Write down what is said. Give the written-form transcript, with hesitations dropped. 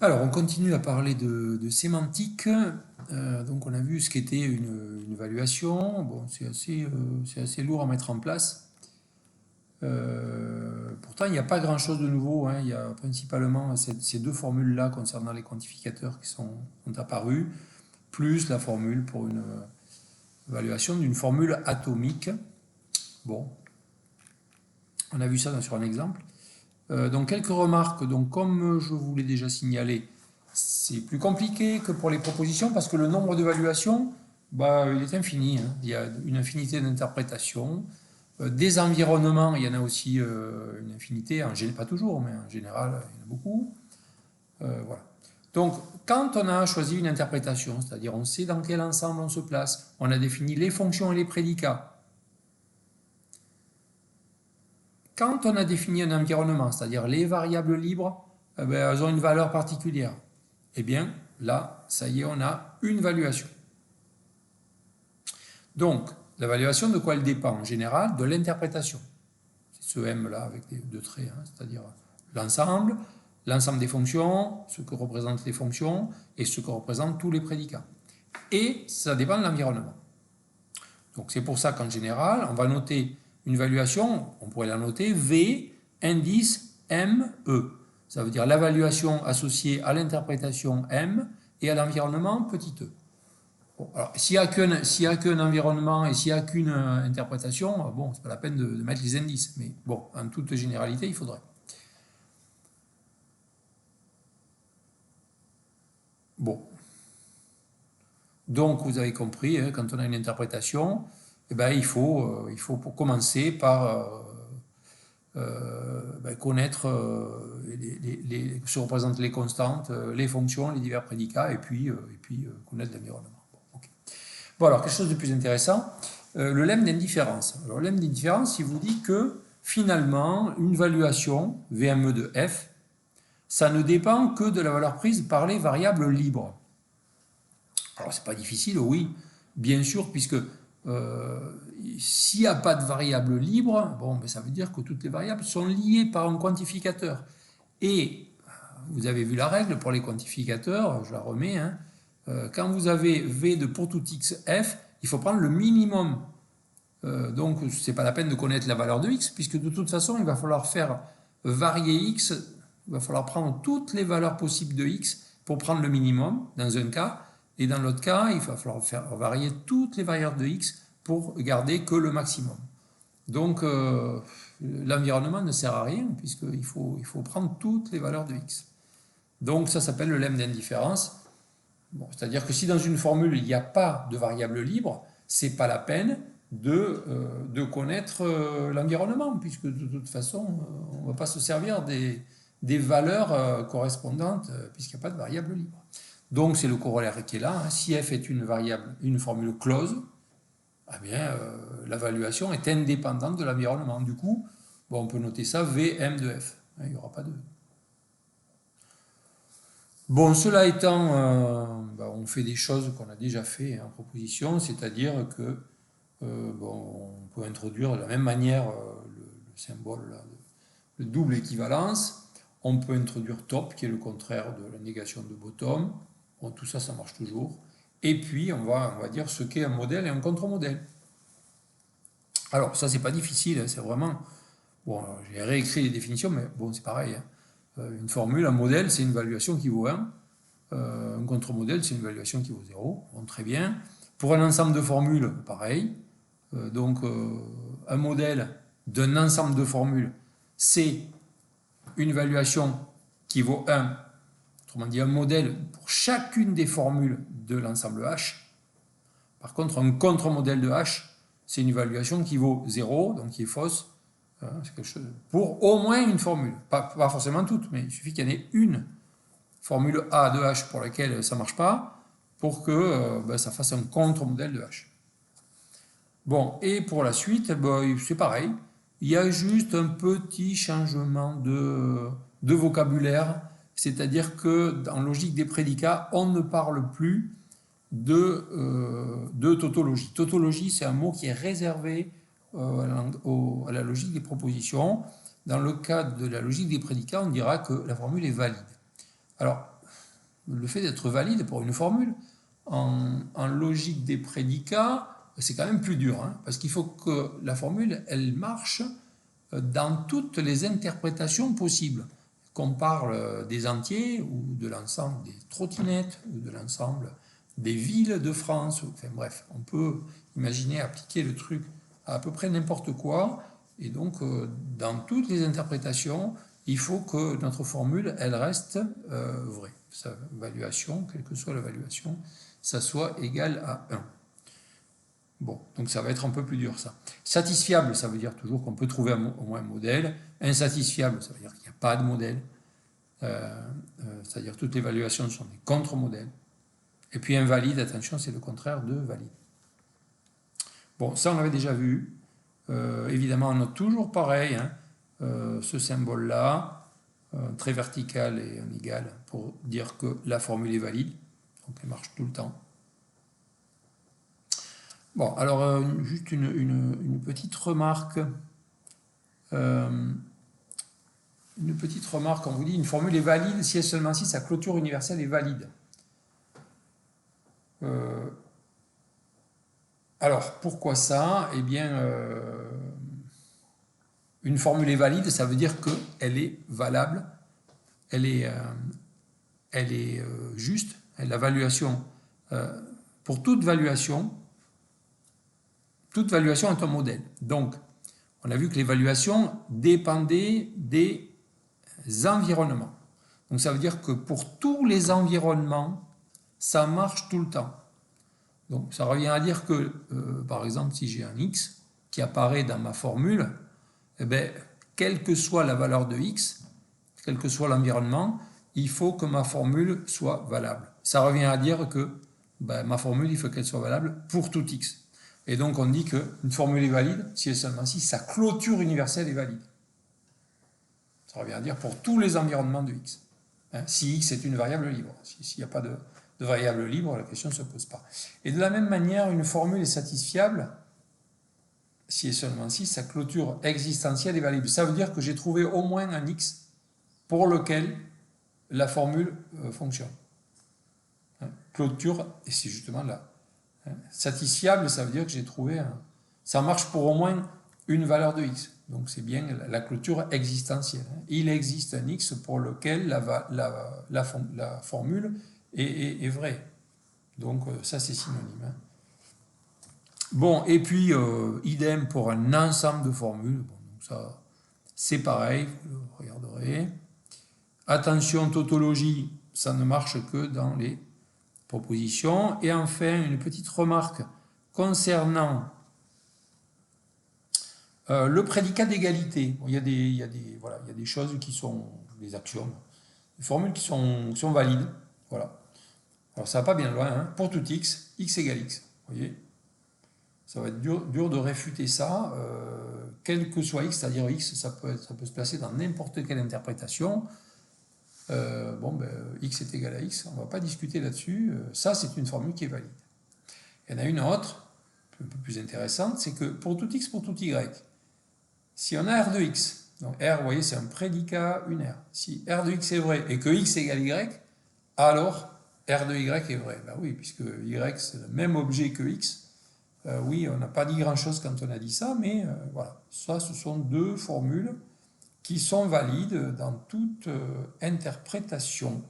Alors, on continue à parler de sémantique. Donc, on a vu ce qu'était une évaluation. Bon, c'est assez lourd à mettre en place. Pourtant, il n'y a pas grand-chose de nouveau, hein. Il y a principalement ces deux formules-là concernant les quantificateurs qui sont apparues, plus la formule pour une évaluation d'une formule atomique. Bon, on a vu ça sur un exemple. Donc, quelques remarques. Donc, comme je vous l'ai déjà signalé, c'est plus compliqué que pour les propositions parce que le nombre d'évaluations, il est infini, hein. Il y a une infinité d'interprétations. Des environnements, il y en a aussi une infinité, pas toujours, mais en général, il y en a beaucoup. Voilà. Donc, quand on a choisi une interprétation, c'est-à-dire on sait dans quel ensemble on se place, on a défini les fonctions et les prédicats. Quand on a défini un environnement, c'est-à-dire les variables libres, elles ont une valeur particulière. Eh bien, là, ça y est, on a une valuation. Donc, la valuation, de quoi elle dépend en général? De l'interprétation. C'est ce M-là avec les deux traits, hein, c'est-à-dire l'ensemble des fonctions, ce que représentent les fonctions et ce que représentent tous les prédicats. Et ça dépend de l'environnement. Donc, c'est pour ça qu'en général, on va noter une valuation, on pourrait la noter V, indice M, E. Ça veut dire la valuation associée à l'interprétation M et à l'environnement petit e. Bon, alors, s'il n'y a qu'un environnement et s'il n'y a qu'une interprétation, bon, c'est pas la peine de mettre les indices. Mais bon, en toute généralité, il faudrait. Bon. Donc, vous avez compris, hein, quand on a une interprétation, il faut pour commencer par connaître se représentent les constantes, les fonctions, les divers prédicats, et puis connaître l'environnement. Bon, okay. Bon, alors, quelque chose de plus intéressant, le lemme d'indifférence. Alors, le lemme d'indifférence, il vous dit que, finalement, une valuation, VME de F, ça ne dépend que de la valeur prise par les variables libres. Alors, c'est pas difficile, oui, bien sûr, puisque s'il n'y a pas de variable libre, ça veut dire que toutes les variables sont liées par un quantificateur. Et vous avez vu la règle pour les quantificateurs, je la remets, hein, quand vous avez V de pour tout x f, il faut prendre le minimum. Donc, ce n'est pas la peine de connaître la valeur de x, puisque de toute façon, il va falloir faire varier x, il va falloir prendre toutes les valeurs possibles de x pour prendre le minimum, dans un cas, et dans l'autre cas, il va falloir faire varier toutes les variables de x pour garder que le maximum. Donc, l'environnement ne sert à rien, puisqu'il faut prendre toutes les valeurs de x. Donc, ça s'appelle le lemme d'indifférence. Bon, c'est-à-dire que si dans une formule, il n'y a pas de variable libre, ce n'est pas la peine de connaître l'environnement, puisque de toute façon, on ne va pas se servir des valeurs correspondantes, puisqu'il n'y a pas de variable libre. Donc, c'est le corollaire qui est là, hein. Si f est une formule close, la valuation est indépendante de l'environnement. Du coup, on peut noter ça Vm de f. Il n'y aura pas de... Bon, cela étant, on fait des choses qu'on a déjà fait en proposition, c'est-à-dire que on peut introduire de la même manière le symbole là, de double équivalence. On peut introduire top, qui est le contraire de la négation de bottom. Bon, tout ça, ça marche toujours. Et puis, on va dire ce qu'est un modèle et un contre-modèle. Alors, ça, c'est pas difficile, c'est vraiment... Bon, j'ai réécrit les définitions, mais bon, c'est pareil, hein. Une formule, un modèle, c'est une évaluation qui vaut 1. Un contre-modèle, c'est une évaluation qui vaut 0. Bon, très bien. Pour un ensemble de formules, pareil. Un modèle d'un ensemble de formules, c'est une évaluation qui vaut 1. Autrement dit, un modèle pour chacune des formules de l'ensemble H. Par contre, un contre-modèle de H, c'est une évaluation qui vaut 0, donc qui est fausse, c'est quelque chose pour au moins une formule. Pas forcément toutes, mais il suffit qu'il y en ait une formule A de H pour laquelle ça ne marche pas, pour que ça fasse un contre-modèle de H. Bon, et pour la suite, c'est pareil. Il y a juste un petit changement de vocabulaire, c'est-à-dire que en logique des prédicats, on ne parle plus de tautologie. Tautologie, c'est un mot qui est réservé à la logique des propositions. Dans le cas de la logique des prédicats, on dira que la formule est valide. Alors, le fait d'être valide pour une formule. En logique des prédicats, c'est quand même plus dur, hein, parce qu'il faut que la formule, elle marche dans toutes les interprétations possibles. Qu'on parle des entiers ou de l'ensemble des trottinettes ou de l'ensemble des villes de France. Enfin bref, on peut imaginer appliquer le truc à peu près n'importe quoi. Et donc, dans toutes les interprétations, il faut que notre formule, elle reste vraie. Sa valuation, quelle que soit la valuation, ça soit égal à 1. Bon, donc ça va être un peu plus dur ça. Satisfiable, ça veut dire toujours qu'on peut trouver au moins un modèle. Insatisfiable, ça veut dire qu'il n'y a pas de modèle. C'est-à-dire toutes les évaluations sont des contre-modèles. Et puis invalide, attention, c'est le contraire de valide. Bon, ça on l'avait déjà vu. Évidemment, on note toujours pareil, hein, ce symbole-là, très vertical et un égal, pour dire que la formule est valide. Donc elle marche tout le temps. Bon, alors juste une petite remarque. Une petite remarque, on vous dit une formule est valide si et seulement si sa clôture universelle est valide. Alors, pourquoi ça? Eh bien, une formule est valide, ça veut dire qu'elle est valable, elle est juste, la valuation, pour toute valuation est un modèle. Donc, on a vu que l'évaluation dépendait des environnements. Donc, ça veut dire que pour tous les environnements, ça marche tout le temps. Donc, ça revient à dire que, par exemple, si j'ai un x qui apparaît dans ma formule, eh bien, quelle que soit la valeur de x, quel que soit l'environnement, il faut que ma formule soit valable. Ça revient à dire que ma formule, il faut qu'elle soit valable pour tout x. Et donc, on dit qu'une formule est valide si et seulement si sa clôture universelle est valide. Ça revient à dire pour tous les environnements de x. Hein, si x est une variable libre. S'il n'y a pas de variable libre, la question ne se pose pas. Et de la même manière, une formule est satisfiable si et seulement si sa clôture existentielle est valide. Ça veut dire que j'ai trouvé au moins un x pour lequel la formule fonctionne. Hein, clôture, et c'est justement là. Hein, satisfiable, ça veut dire que j'ai trouvé ça marche pour au moins une valeur de x. Donc c'est bien la clôture existentielle. Hein. Il existe un x pour lequel la formule est vraie. Donc ça c'est synonyme. Hein. Bon, et puis idem pour un ensemble de formules. Bon, donc ça c'est pareil, vous le regarderez. Attention, tautologie, ça ne marche que dans les propositions. Et enfin, une petite remarque concernant le prédicat d'égalité. Bon, il y a des choses qui sont des axiomes, des formules qui sont valides. Voilà. Alors ça va pas bien loin. Hein. Pour tout x, x égale x. Vous voyez, ça va être dur de réfuter ça. Quel que soit x, c'est-à-dire x, ça peut se placer dans n'importe quelle interprétation. X est égal à x, on ne va pas discuter là-dessus. Ça, c'est une formule qui est valide. Il y en a une autre, un peu plus intéressante, c'est que pour tout x, pour tout y, si on a R de x, donc R, vous voyez, c'est un prédicat unaire. Si R de x est vrai et que x égale y, alors R de y est vrai. Ben oui, puisque y, c'est le même objet que x. Oui, on n'a pas dit grand-chose quand on a dit ça, mais voilà. Ça, ce sont deux formules qui sont valides dans toute interprétation.